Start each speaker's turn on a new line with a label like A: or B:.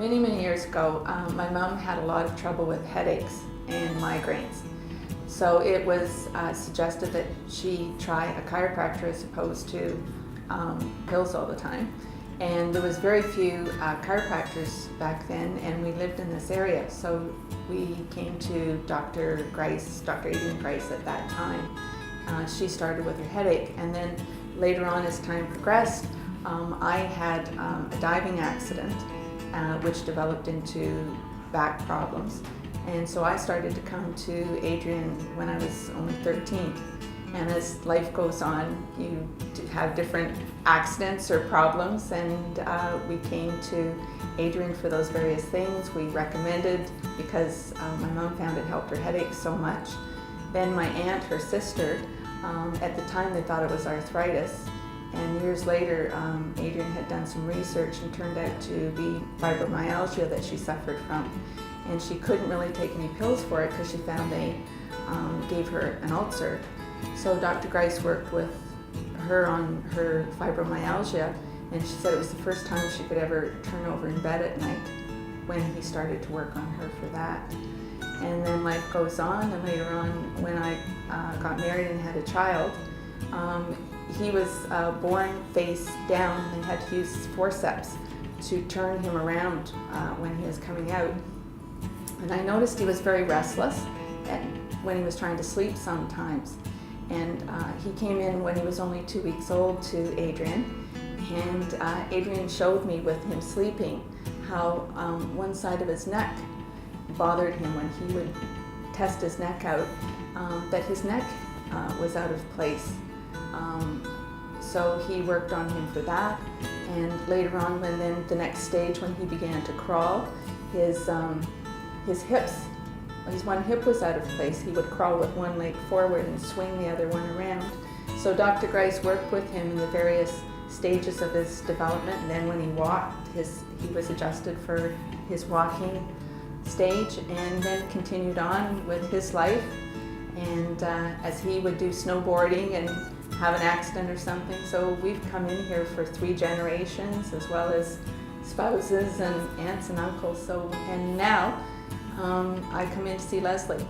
A: many, many years ago, my mom had a lot of trouble with headaches and migraines. So it was suggested that she try a chiropractor as opposed to pills all the time. And there was very few chiropractors back then, and we lived in this area. So we came to Dr. Grice, Dr. Adrian Grice at that time. She started with her headache, and then later on as time progressed, I had a diving accident which developed into back problems. And so I started to come to Adrian when I was only 13. And as life goes on, you have different accidents or problems, and we came to Adrian for those various things. We recommended, because my mom found it helped her headache so much. Then my aunt, her sister, at the time they thought it was arthritis, and years later Adrian had done some research and turned out to be fibromyalgia that she suffered from. And she couldn't really take any pills for it because she found they gave her an ulcer. So Dr. Grice worked with her on her fibromyalgia, and she said it was the first time she could ever turn over in bed at night when he started to work on her for that. And then life goes on, and later on when I got married and had a child, he was born face down, and they had to use forceps to turn him around when he was coming out. And I noticed he was very restless when he was trying to sleep sometimes. And he came in when he was only 2 weeks old to Adrian, and Adrian showed me with him sleeping how one side of his neck bothered him when he would test his neck out, that his neck was out of place. So he worked on him for that, and later on, when then the next stage, when he began to crawl, his hips, his one hip was out of place. He would crawl with one leg forward and swing the other one around. So Dr. Grice worked with him in the various stages of his development, and then when he walked, he was adjusted for his walking stage, and then continued on with his life. And as he would do snowboarding and have an accident or something, so we've come in here for 3 generations, as well as spouses and aunts and uncles. So, and now I come in to see Leslie.